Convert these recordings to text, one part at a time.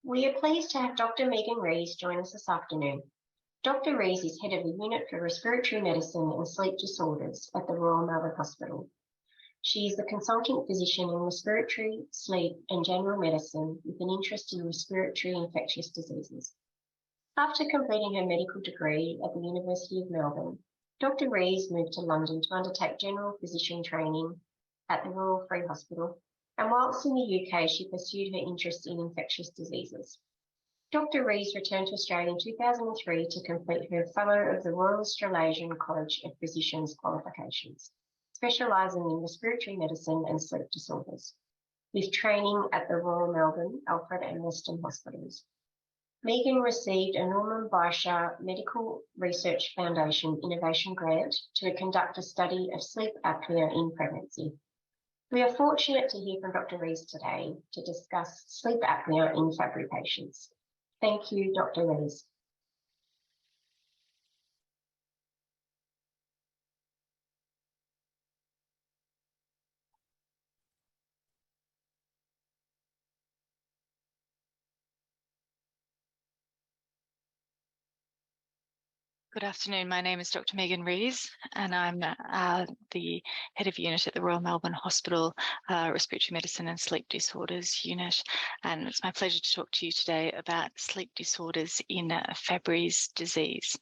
We are pleased to have Dr. Megan Rees join us this afternoon. Dr. Rees is head of the Unit for Respiratory Medicine and Sleep Disorders at the Royal Melbourne Hospital. She is the consulting physician in respiratory, sleep and general medicine with an interest in respiratory infectious diseases. After completing her medical degree at the University of Melbourne, Dr. Rees moved to London to undertake general physician training at the Royal Free Hospital, and whilst in the UK, she pursued her interest in infectious diseases. Dr. Rees returned to Australia in 2003 to complete her Fellow of the Royal Australasian College of Physicians qualifications, specialising in respiratory medicine and sleep disorders, with training at the Royal Melbourne, Alfred and Western Hospitals. Megan received a Norman Bishar Medical Research Foundation Innovation Grant to conduct a study of sleep apnea in pregnancy. We are fortunate to hear from Dr. Rees today to discuss sleep apnea in Fabry patients. Thank you, Dr. Rees. Good afternoon. My name is Dr. Megan Rees, and I'm the head of unit at the Royal Melbourne Hospital Respiratory Medicine and Sleep Disorders unit. And it's my pleasure to talk to you today about sleep disorders in Fabry's disease.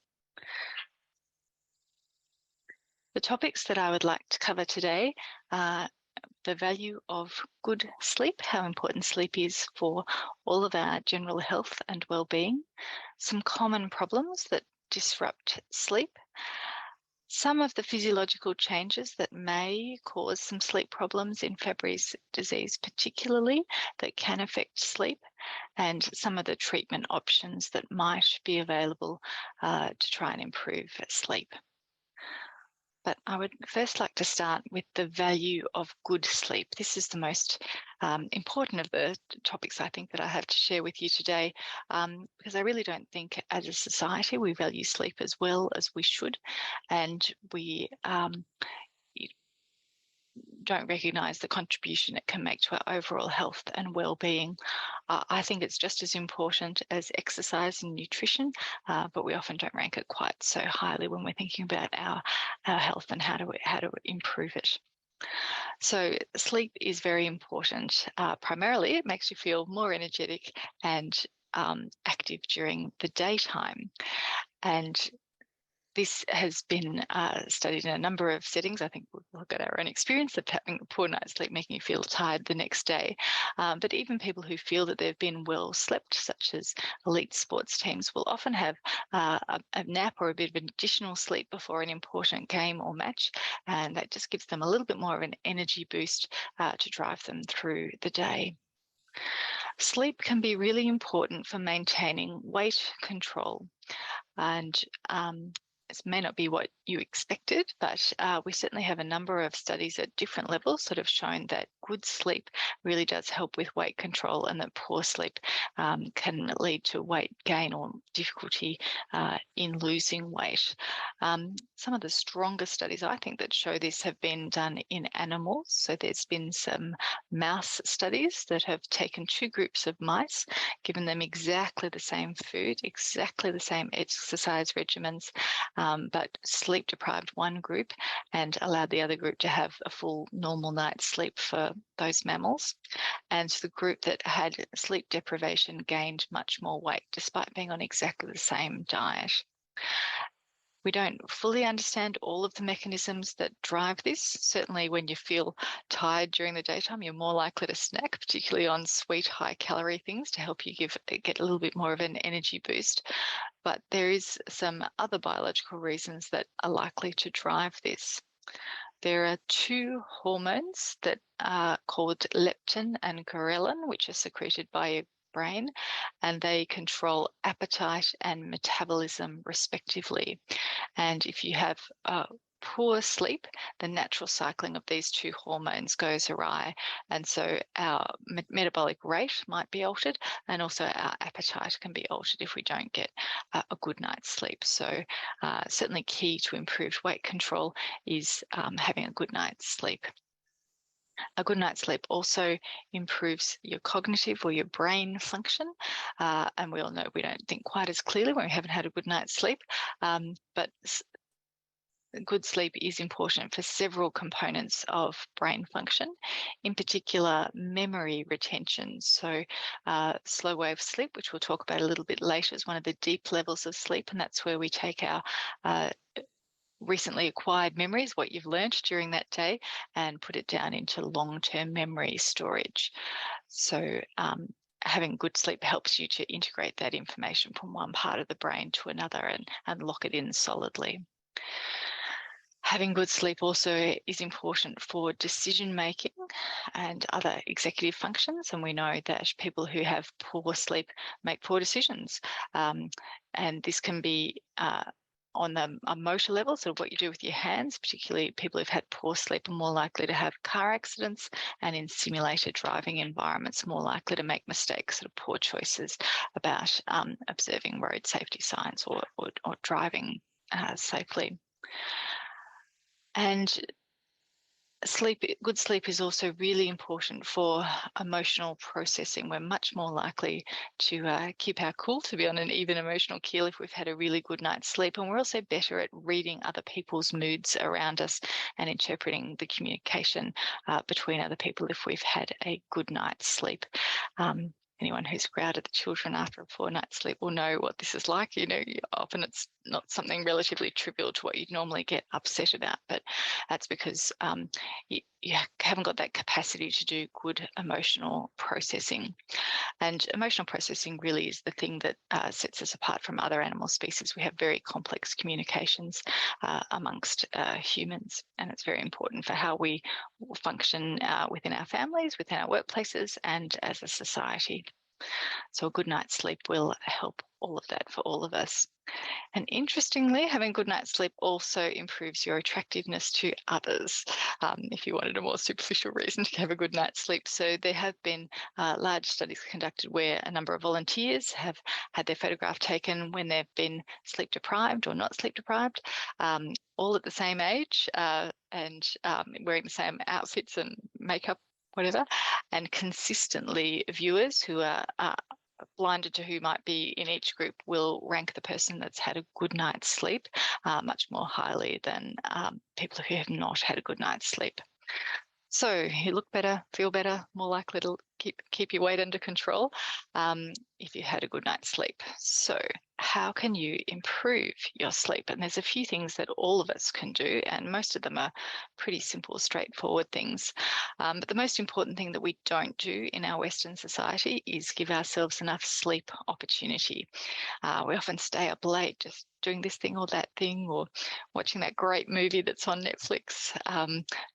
The topics that I would like to cover today are the value of good sleep, how important sleep is for all of our general health and well-being, some common problems that disrupt sleep, some of the physiological changes that may cause some sleep problems in Fabry's disease particularly that can affect sleep, and some of the treatment options that might be available to try and improve sleep. But I would first like to start with the value of good sleep. This is the most important of the topics I think that I have to share with you today, because I really don't think as a society we value sleep as well as we should, and we don't recognise the contribution it can make to our overall health and well-being. I think it's just as important as exercise and nutrition, but we often don't rank it quite so highly when we're thinking about our health and how to improve it. So sleep is very important. Primarily, it makes you feel more energetic and active during the daytime. And this has been studied in a number of settings. I think we'll look at our own experience of having a poor night's sleep, making you feel tired the next day. But even people who feel that they've been well slept, such as elite sports teams, will often have a nap or a bit of additional sleep before an important game or match. And that just gives them a little bit more of an energy boost to drive them through the day. Sleep can be really important for maintaining weight control. And this may not be what you expected, but we certainly have a number of studies at different levels that have shown that good sleep really does help with weight control, and that poor sleep can lead to weight gain or difficulty in losing weight. Some of the strongest studies I think that show this have been done in animals. So there's been some mouse studies that have taken two groups of mice, given them exactly the same food, exactly the same exercise regimens, but sleep-deprived one group and allowed the other group to have a full normal night's sleep for those mammals. And the group that had sleep deprivation gained much more weight despite being on exactly the same diet. We don't fully understand all of the mechanisms that drive this. Certainly when you feel tired during the daytime, you're more likely to snack, particularly on sweet, high-calorie things to help you get a little bit more of an energy boost. But there is some other biological reasons that are likely to drive this. There are two hormones that are called leptin and ghrelin, which are secreted by your brain, and they control appetite and metabolism respectively. And if you have poor sleep, the natural cycling of these two hormones goes awry, and so our metabolic rate might be altered, and also our appetite can be altered if we don't get a good night's sleep. So certainly key to improved weight control is having a good night's sleep. A good night's sleep also improves your cognitive or your brain function. And we all know we don't think quite as clearly when we haven't had a good night's sleep. But good sleep is important for several components of brain function, in particular memory retention. So slow wave sleep, which we'll talk about a little bit later, is one of the deep levels of sleep, and that's where we take our recently acquired memories, what you've learned during that day, and put it down into long-term memory storage. So having good sleep helps you to integrate that information from one part of the brain to another and lock it in solidly. Having good sleep also is important for decision making and other executive functions. And we know that people who have poor sleep make poor decisions. And this can be on the motor level, so what you do with your hands, particularly people who've had poor sleep are more likely to have car accidents, and in simulated driving environments more likely to make mistakes, sort of poor choices about observing road safety signs or driving safely. And good sleep is also really important for emotional processing. We're much more likely to keep our cool, to be on an even emotional keel if we've had a really good night's sleep. And we're also better at reading other people's moods around us and interpreting the communication between other people if we've had a good night's sleep. Anyone who's grounded the children after a poor night's sleep will know what this is like. You know, often it's not something relatively trivial to what you'd normally get upset about, but that's because you haven't got that capacity to do good emotional processing. And emotional processing really is the thing that sets us apart from other animal species. We have very complex communications amongst humans, and it's very important for how we function within our families, within our workplaces, and as a society. So a good night's sleep will help all of that for all of us. And interestingly, having a good night's sleep also improves your attractiveness to others, if you wanted a more superficial reason to have a good night's sleep. So there have been large studies conducted where a number of volunteers have had their photograph taken when they've been sleep deprived or not sleep deprived, all at the same age and wearing the same outfits and makeup, whatever, and consistently viewers who are blinded to who might be in each group will rank the person that's had a good night's sleep much more highly than people who have not had a good night's sleep. So you look better, feel better, more likely to keep your weight under control if you had a good night's sleep. So how can you improve your sleep? And there's a few things that all of us can do, and most of them are pretty simple, straightforward things. But the most important thing that we don't do in our Western society is give ourselves enough sleep opportunity. We often stay up late just doing this thing or that thing, or watching that great movie that's on Netflix,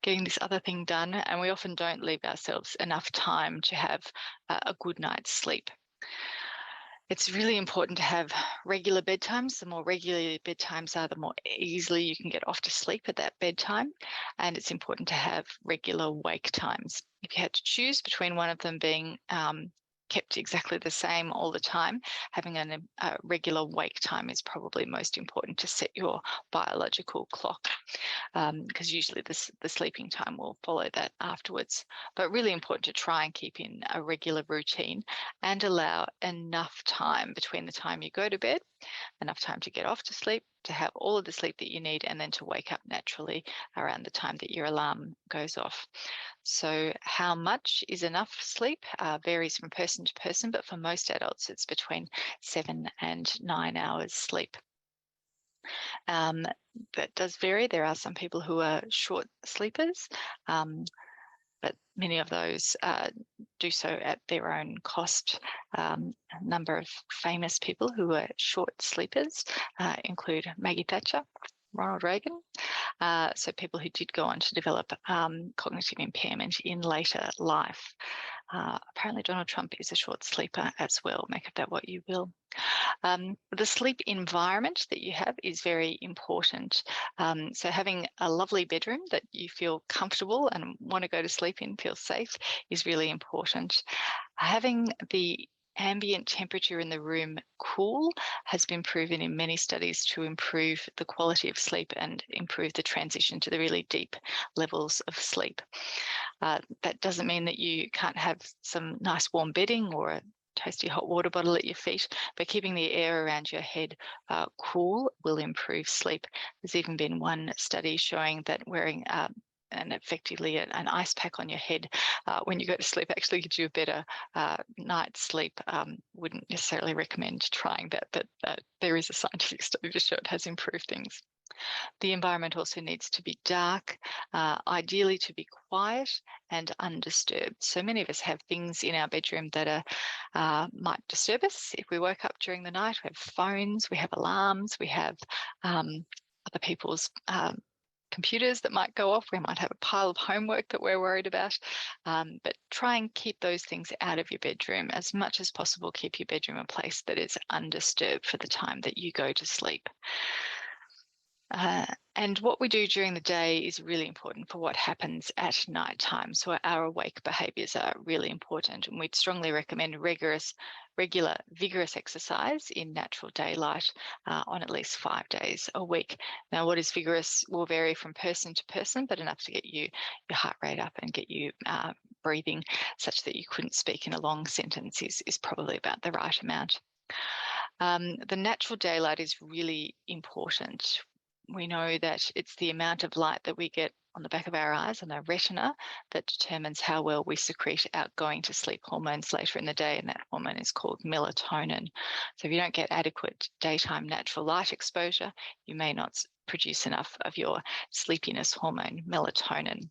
getting this other thing done, and we often don't leave ourselves enough time to have a good night's sleep. It's really important to have regular bedtimes. The more regular bedtimes are, the more easily you can get off to sleep at that bedtime. And it's important to have regular wake times. If you had to choose between one of them being kept exactly the same all the time, having a regular wake time is probably most important to set your biological clock, because usually the sleeping time will follow that afterwards. But really important to try and keep in a regular routine and allow enough time between the time you go to bed, enough time to get off to sleep, to have all of the sleep that you need, and then to wake up naturally around the time that your alarm goes off. So how much is enough sleep varies from person to person, but for most adults, it's between 7 and 9 hours sleep. That does vary. There are some people who are short sleepers, but many of those do so at their own cost. A number of famous people who are short sleepers include Maggie Thatcher, Ronald Reagan, so people who did go on to develop cognitive impairment in later life. Apparently Donald Trump is a short sleeper as well. Make of that what you will. The sleep environment that you have is very important. So having a lovely bedroom that you feel comfortable and want to go to sleep in, feel safe, is really important. Having the ambient temperature in the room cool has been proven in many studies to improve the quality of sleep and improve the transition to the really deep levels of sleep. That doesn't mean that you can't have some nice warm bedding or a toasty hot water bottle at your feet, but keeping the air around your head cool will improve sleep. There's even been one study showing that wearing and effectively an ice pack on your head when you go to sleep actually gives you a better night's sleep. Wouldn't necessarily recommend trying that, but there is a scientific study to show it has improved things. The environment also needs to be dark, ideally to be quiet and undisturbed. So many of us have things in our bedroom that might disturb us if we woke up during the night. We have phones, we have alarms, we have other people's computers that might go off. We might have a pile of homework that we're worried about. But try and keep those things out of your bedroom as much as possible. Keep your bedroom a place that is undisturbed for the time that you go to sleep. And what we do during the day is really important for what happens at night time. So our awake behaviours are really important, and we'd strongly recommend regular, vigorous exercise in natural daylight on at least 5 days a week. Now, what is vigorous will vary from person to person, but enough to get your heart rate up and get you breathing such that you couldn't speak in a long sentence is probably about the right amount. The natural daylight is really important. We know that it's the amount of light that we get on the back of our eyes and our retina that determines how well we secrete outgoing to sleep hormones later in the day, and that hormone is called melatonin. So if you don't get adequate daytime natural light exposure, you may not produce enough of your sleepiness hormone, melatonin.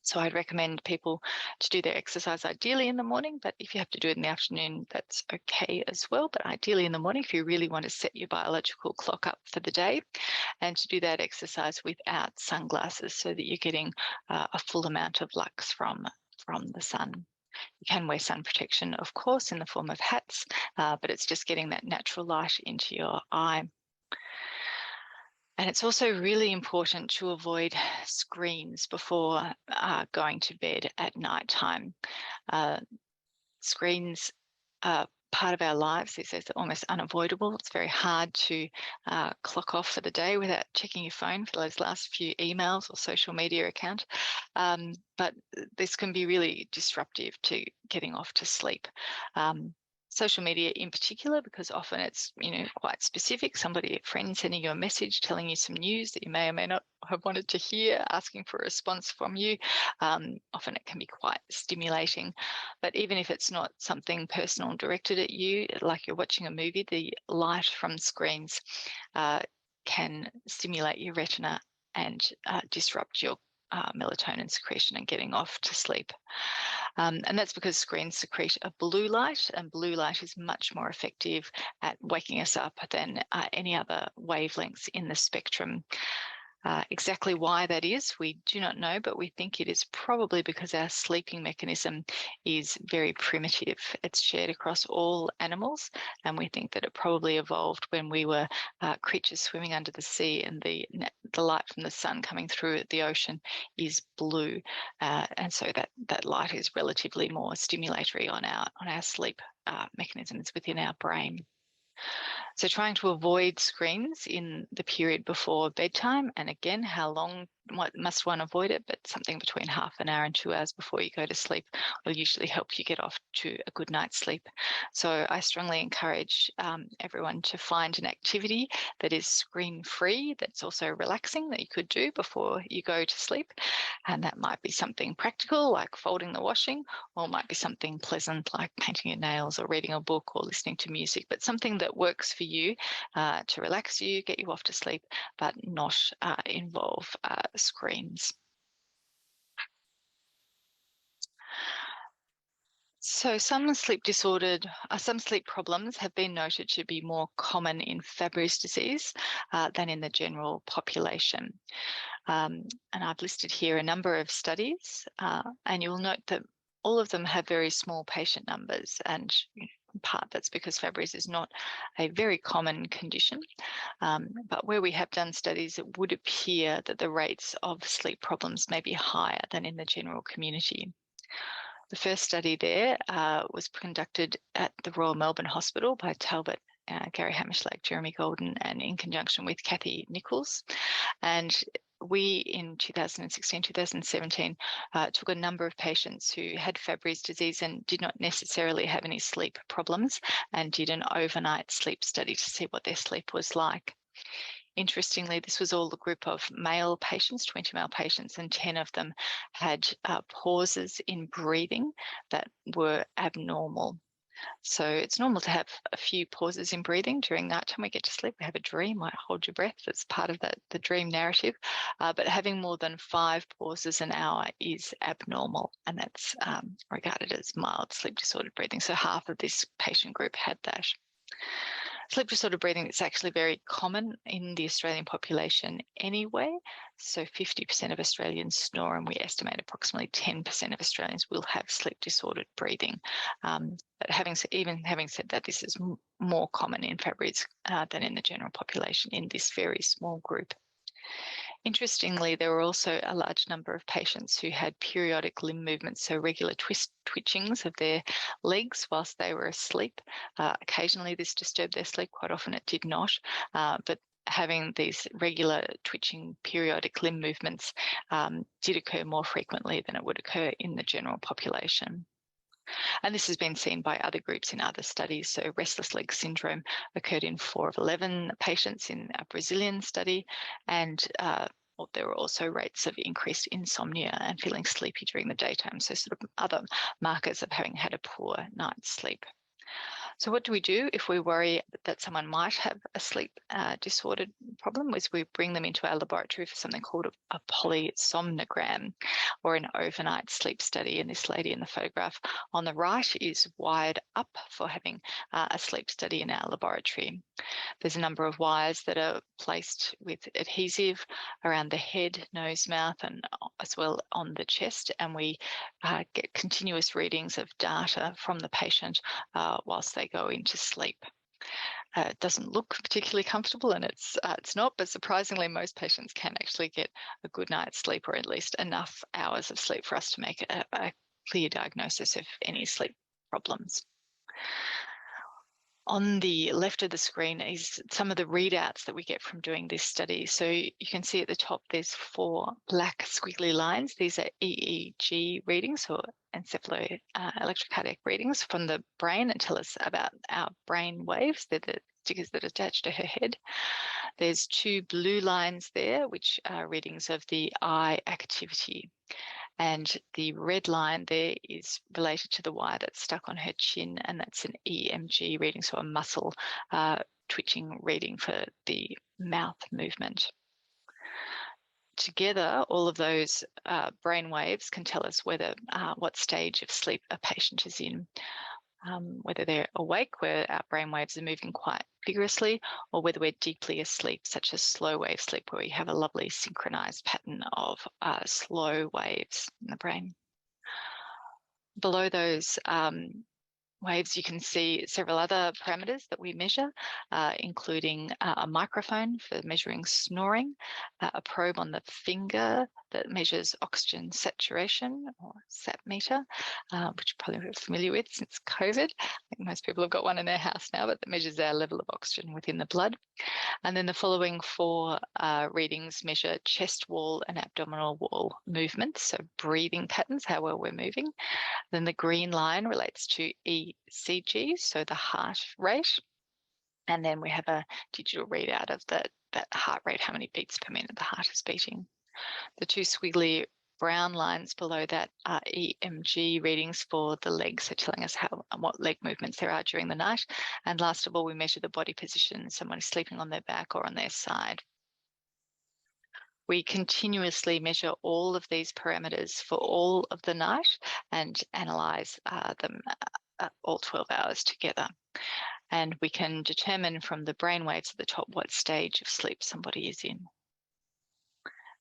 So I'd recommend people to do their exercise ideally in the morning, but if you have to do it in the afternoon, that's okay as well. But ideally in the morning, if you really want to set your biological clock up for the day, and to do that exercise without sunglasses so that you're getting a full amount of lux from the sun. You can wear sun protection, of course, in the form of hats, but it's just getting that natural light into your eye. And it's also really important to avoid screens before going to bed at night time. Screens are part of our lives. These days are almost unavoidable. It's very hard to clock off for the day without checking your phone for those last few emails or social media account. But this can be really disruptive to getting off to sleep. Social media in particular, because often it's quite specific. Somebody, a friend, sending you a message telling you some news that you may or may not have wanted to hear, asking for a response from you. Often it can be quite stimulating. But even if it's not something personal directed at you, like you're watching a movie, the light from screens can stimulate your retina and disrupt your melatonin secretion and getting off to sleep. And that's because screens secrete a blue light, and blue light is much more effective at waking us up than any other wavelengths in the spectrum. Exactly why that is, we do not know, but we think it is probably because our sleeping mechanism is very primitive. It's shared across all animals, and we think that it probably evolved when we were creatures swimming under the sea, and the light from the sun coming through the ocean is blue, and so that light is relatively more stimulatory on our sleep mechanisms within our brain. So trying to avoid screens in the period before bedtime, and again, how long must one avoid it, but something between half an hour and 2 hours before you go to sleep will usually help you get off to a good night's sleep. So I strongly encourage everyone to find an activity that is screen-free, that's also relaxing, that you could do before you go to sleep. And that might be something practical like folding the washing, or might be something pleasant like painting your nails or reading a book or listening to music, but something that works for you to relax you, get you off to sleep, but not involve screens. So some sleep problems have been noted to be more common in Fabry's disease than in the general population. And I've listed here a number of studies, and you'll note that all of them have very small patient numbers, and in part that's because Fabry's is not a very common condition. But where we have done studies, it would appear that the rates of sleep problems may be higher than in the general community. The first study there was conducted at the Royal Melbourne Hospital by Talbot, Gary Hamish-Lake, Jeremy Golden, and in conjunction with Kathy Nichols. And we in 2016, 2017 took a number of patients who had Fabry's disease and did not necessarily have any sleep problems and did an overnight sleep study to see what their sleep was like. Interestingly, this was all a group of male patients, 20 male patients, and 10 of them had pauses in breathing that were abnormal. So it's normal to have a few pauses in breathing during nighttime. We get to sleep, we have a dream, might hold your breath. That's part of the dream narrative. But having more than 5 pauses an hour is abnormal, and that's regarded as mild sleep disordered breathing. So half of this patient group had that. Sleep disordered breathing is actually very common in the Australian population anyway. So 50% of Australians snore, and we estimate approximately 10% of Australians will have sleep disordered breathing. But having said that, this is more common in Fabry's than in the general population in this very small group. Interestingly, there were also a large number of patients who had periodic limb movements, so regular twitchings of their legs whilst they were asleep. Occasionally this disturbed their sleep, quite often it did not, but having these regular twitching periodic limb movements did occur more frequently than it would occur in the general population. And this has been seen by other groups in other studies. So restless leg syndrome occurred in 4 of 11 patients in a Brazilian study, and there were also rates of increased insomnia and feeling sleepy during the daytime, so sort of other markers of having had a poor night's sleep. So what do we do if we worry that someone might have a sleep disordered problem? Is we bring them into our laboratory for something called a polysomnogram, or an overnight sleep study. And this lady in the photograph on the right is wired up for having a sleep study in our laboratory. There's a number of wires that are placed with adhesive around the head, nose, mouth, and as well on the chest, and we get continuous readings of data from the patient whilst they go into sleep. It doesn't look particularly comfortable, and it's not, but surprisingly most patients can actually get a good night's sleep, or at least enough hours of sleep for us to make a clear diagnosis of any sleep problems. On the left of the screen is some of the readouts that we get from doing this study. So you can see at the top there's 4 black squiggly lines. These are EEG readings, or electrocardiographic readings from the brain, and tell us about our brain waves. They're the stickers that attach to her head. There's 2 blue lines there, which are readings of the eye activity. And the red line there is related to the wire that's stuck on her chin, and that's an EMG reading, so a muscle twitching reading for the mouth movement. Together, all of those brain waves can tell us whether what stage of sleep a patient is in. Whether they're awake, where our brain waves are moving quite vigorously, or whether we're deeply asleep, such as slow wave sleep, where we have a lovely synchronized pattern of slow waves in the brain. Below those waves, you can see several other parameters that we measure, including a microphone for measuring snoring, a probe on the finger that measures oxygen saturation, or sat meter, which you're probably familiar with since COVID. I think most people have got one in their house now, but that measures our level of oxygen within the blood. And then the following 4 readings measure chest wall and abdominal wall movements, so breathing patterns, how well we're moving. Then the green line relates to ECG, so the heart rate. And then we have a digital readout of that heart rate, how many beats per minute the heart is beating. The 2 squiggly brown lines below that are EMG readings for the legs, so telling us what leg movements there are during the night. And last of all, we measure the body position. Someone is sleeping on their back or on their side. We continuously measure all of these parameters for all of the night and analyse them all 12 hours together. And we can determine from the brain waves at the top what stage of sleep somebody is in.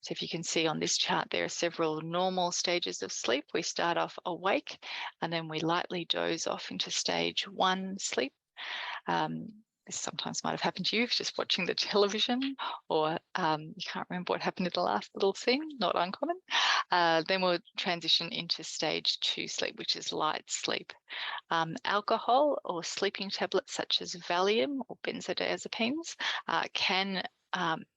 So if you can see on this chart, there are several normal stages of sleep. We start off awake, and then we lightly doze off into stage 1 sleep. This sometimes might have happened to you if just watching the television, or you can't remember what happened in the last little scene, not uncommon. Then we'll transition into stage 2 sleep, which is light sleep. Alcohol or sleeping tablets such as Valium or benzodiazepines can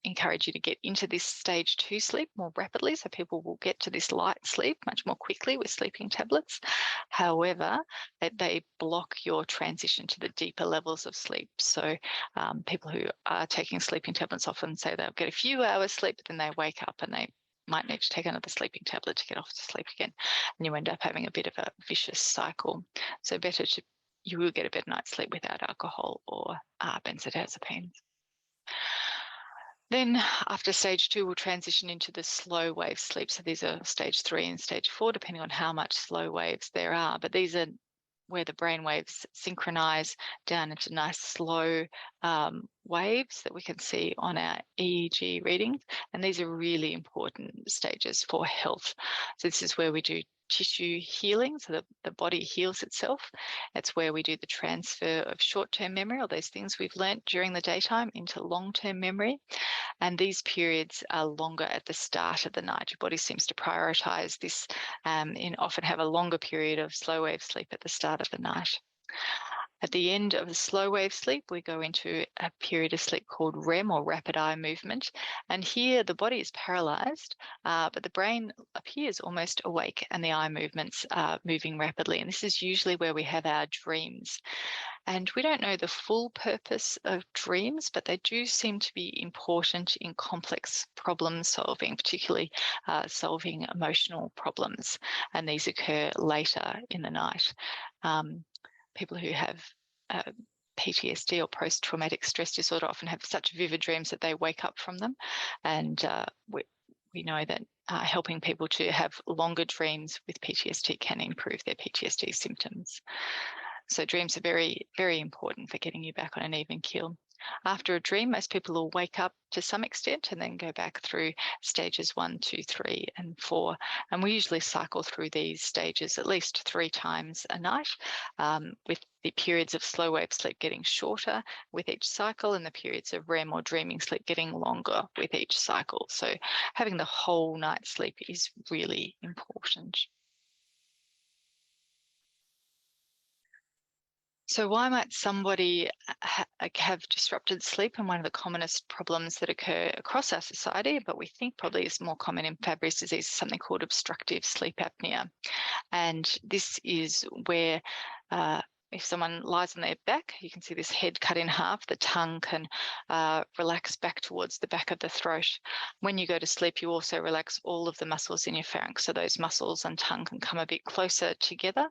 encourage you to get into this stage 2 sleep more rapidly, so people will get to this light sleep much more quickly with sleeping tablets. However, they block your transition to the deeper levels of sleep. So people who are taking sleeping tablets often say they'll get a few hours sleep, but then they wake up and they might need to take another sleeping tablet to get off to sleep again, and you end up having a bit of a vicious cycle. So you will get a better night's sleep without alcohol or benzodiazepines. Then after stage 2, we'll transition into the slow wave sleep. So these are stage 3 and stage 4, depending on how much slow waves there are. But these are where the brain waves synchronize down into nice slow waves that we can see on our EEG readings. And these are really important stages for health. So this is where we do tissue healing, so the body heals itself. It's where we do the transfer of short-term memory, or those things we've learnt during the daytime, into long-term memory. And these periods are longer at the start of the night. Your body seems to prioritize this and often have a longer period of slow wave sleep at the start of the night. At the end of the slow wave sleep, we go into a period of sleep called REM, or rapid eye movement. And here the body is paralyzed, but the brain appears almost awake and the eye movements are moving rapidly. And this is usually where we have our dreams. And we don't know the full purpose of dreams, but they do seem to be important in complex problem solving, particularly solving emotional problems. And these occur later in the night. People who have PTSD or post-traumatic stress disorder often have such vivid dreams that they wake up from them. And we know that helping people to have longer dreams with PTSD can improve their PTSD symptoms. So dreams are very, very important for getting you back on an even keel. After a dream, most people will wake up to some extent and then go back through stages 1, 2, 3, and 4. And we usually cycle through these stages at least 3 times a night, with the periods of slow wave sleep getting shorter with each cycle and the periods of REM or dreaming sleep getting longer with each cycle. So having the whole night's sleep is really important. So why might somebody have disrupted sleep? And one of the commonest problems that occur across our society, but we think probably is more common in Fabry's disease, is something called obstructive sleep apnea. And this is where if someone lies on their back, you can see this head cut in half, the tongue can relax back towards the back of the throat. When you go to sleep, you also relax all of the muscles in your pharynx. So those muscles and tongue can come a bit closer together.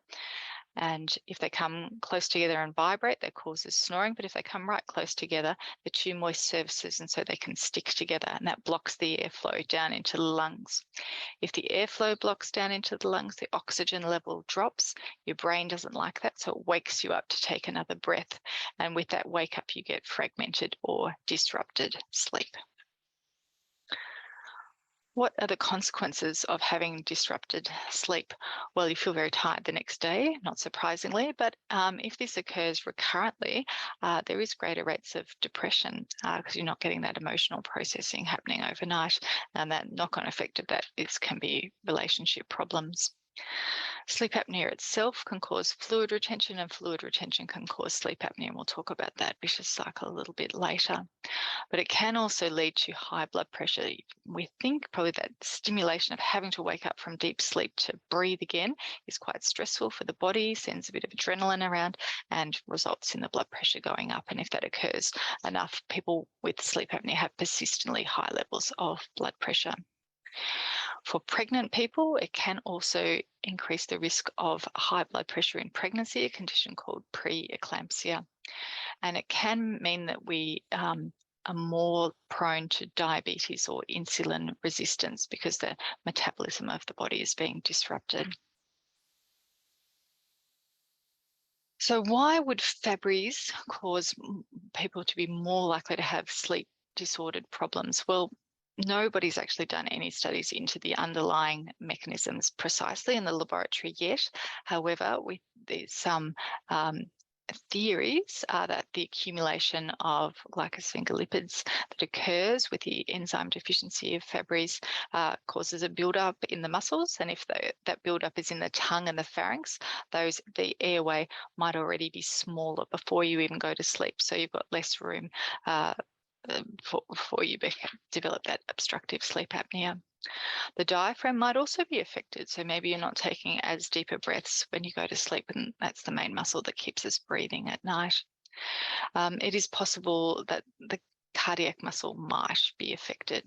And if they come close together and vibrate, that causes snoring. But if they come right close together, they're two moist surfaces, and so they can stick together, and that blocks the airflow down into the lungs. If the airflow blocks down into the lungs, the oxygen level drops. Your brain doesn't like that, so it wakes you up to take another breath. And with that wake up, you get fragmented or disrupted sleep. What are the consequences of having disrupted sleep? Well, you feel very tired the next day, not surprisingly, but if this occurs recurrently, there is greater rates of depression because you're not getting that emotional processing happening overnight, and that knock-on effect of that can be relationship problems. Sleep apnea itself can cause fluid retention, and fluid retention can cause sleep apnea, and we'll talk about that vicious cycle a little bit later. But it can also lead to high blood pressure. We think probably that stimulation of having to wake up from deep sleep to breathe again is quite stressful for the body, sends a bit of adrenaline around, and results in the blood pressure going up. And if that occurs enough, people with sleep apnea have persistently high levels of blood pressure. For pregnant people, it can also increase the risk of high blood pressure in pregnancy, a condition called preeclampsia. And it can mean that we are more prone to diabetes or insulin resistance because the metabolism of the body is being disrupted. So why would Fabry's cause people to be more likely to have sleep disordered problems? Well, nobody's actually done any studies into the underlying mechanisms precisely in the laboratory yet. However, there's some theories are that the accumulation of glycosphingolipids that occurs with the enzyme deficiency of Fabry's causes a buildup in the muscles, and if that buildup is in the tongue and the pharynx, the airway might already be smaller before you even go to sleep, so you've got less room before you develop that obstructive sleep apnea. The diaphragm might also be affected. So maybe you're not taking as deeper breaths when you go to sleep, and that's the main muscle that keeps us breathing at night. It is possible that the cardiac muscle might be affected.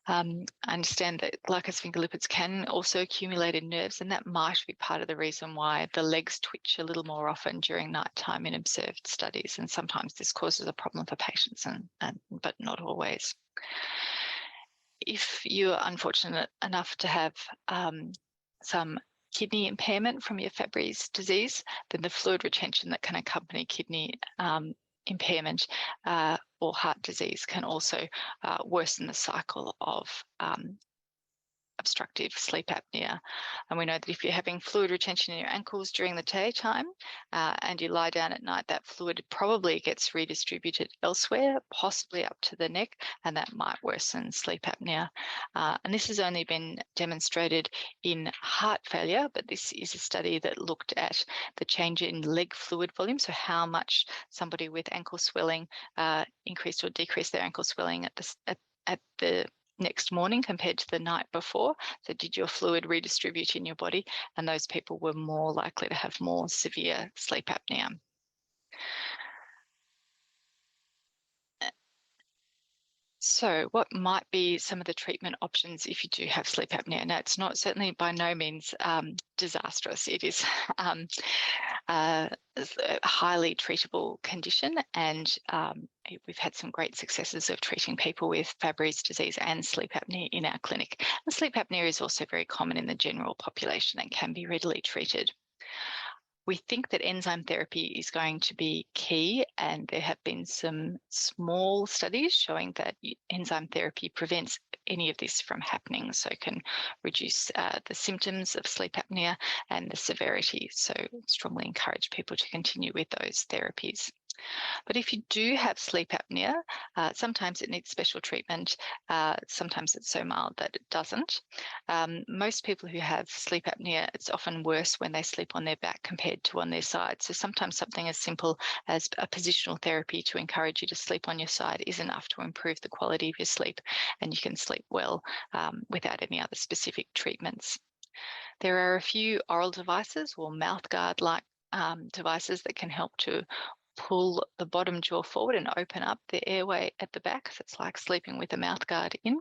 I understand that glycosphingolipids can also accumulate in nerves, and that might be part of the reason why the legs twitch a little more often during nighttime in observed studies. And sometimes this causes a problem for patients, but not always. If you're unfortunate enough to have some kidney impairment from your Fabry's disease, then the fluid retention that can accompany kidney impairment or heart disease can also worsen the cycle of obstructive sleep apnea. And we know that if you're having fluid retention in your ankles during the daytime and you lie down at night, that fluid probably gets redistributed elsewhere, possibly up to the neck, and that might worsen sleep apnea. And this has only been demonstrated in heart failure, but this is a study that looked at the change in leg fluid volume, so how much somebody with ankle swelling increased or decreased their ankle swelling at the next morning compared to the night before. So did your fluid redistribute in your body? And those people were more likely to have more severe sleep apnea. So what might be some of the treatment options if you do have sleep apnea? Now, it's not certainly by no means disastrous. It is a highly treatable condition, and we've had some great successes of treating people with Fabry's disease and sleep apnea in our clinic. And sleep apnea is also very common in the general population and can be readily treated. We think that enzyme therapy is going to be key, and there have been some small studies showing that enzyme therapy prevents any of this from happening, so it can reduce the symptoms of sleep apnea and the severity. So strongly encourage people to continue with those therapies. But if you do have sleep apnea, sometimes it needs special treatment. Sometimes it's so mild that it doesn't. Most people who have sleep apnea, it's often worse when they sleep on their back compared to on their side. So sometimes something as simple as a positional therapy to encourage you to sleep on your side is enough to improve the quality of your sleep, and you can sleep well without any other specific treatments. There are a few oral devices or mouthguard-like devices that can help to pull the bottom jaw forward and open up the airway at the back. So it's like sleeping with a mouthguard in,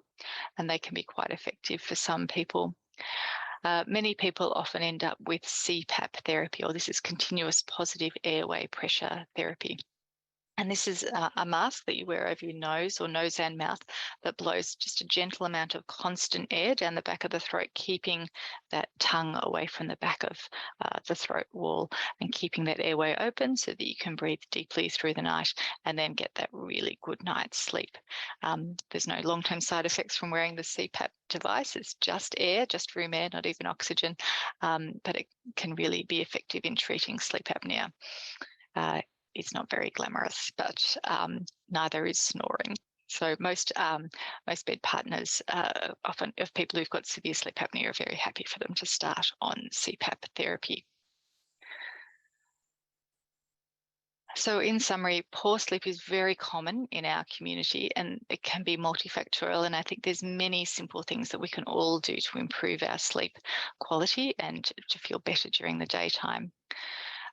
and they can be quite effective for some people. Many people often end up with CPAP therapy, or this is continuous positive airway pressure therapy. And this is a mask that you wear over your nose or nose and mouth that blows just a gentle amount of constant air down the back of the throat, keeping that tongue away from the back of the throat wall and keeping that airway open so that you can breathe deeply through the night and then get that really good night's sleep. There's no long-term side effects from wearing the CPAP device. It's just air, just room air, not even oxygen, but it can really be effective in treating sleep apnea. It's not very glamorous, but neither is snoring. So most bed partners, often of people who've got severe sleep apnea, are very happy for them to start on CPAP therapy. So in summary, poor sleep is very common in our community, and it can be multifactorial. And I think there's many simple things that we can all do to improve our sleep quality and to feel better during the daytime.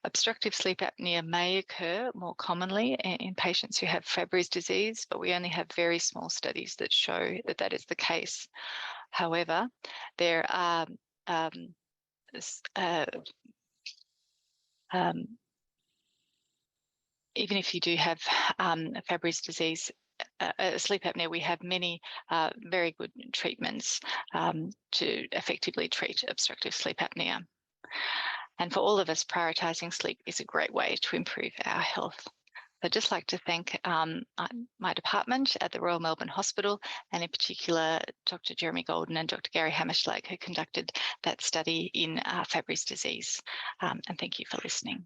Obstructive sleep apnea may occur more commonly in patients who have Fabry's disease, but we only have very small studies that show that that is the case. However, there are even if you do have Fabry's disease, sleep apnea, we have many very good treatments to effectively treat obstructive sleep apnea. And for all of us, prioritising sleep is a great way to improve our health. I'd just like to thank my department at the Royal Melbourne Hospital, and in particular, Dr. Jeremy Golden and Dr. Gary Hammerschlag, who conducted that study in Fabry's disease. And thank you for listening.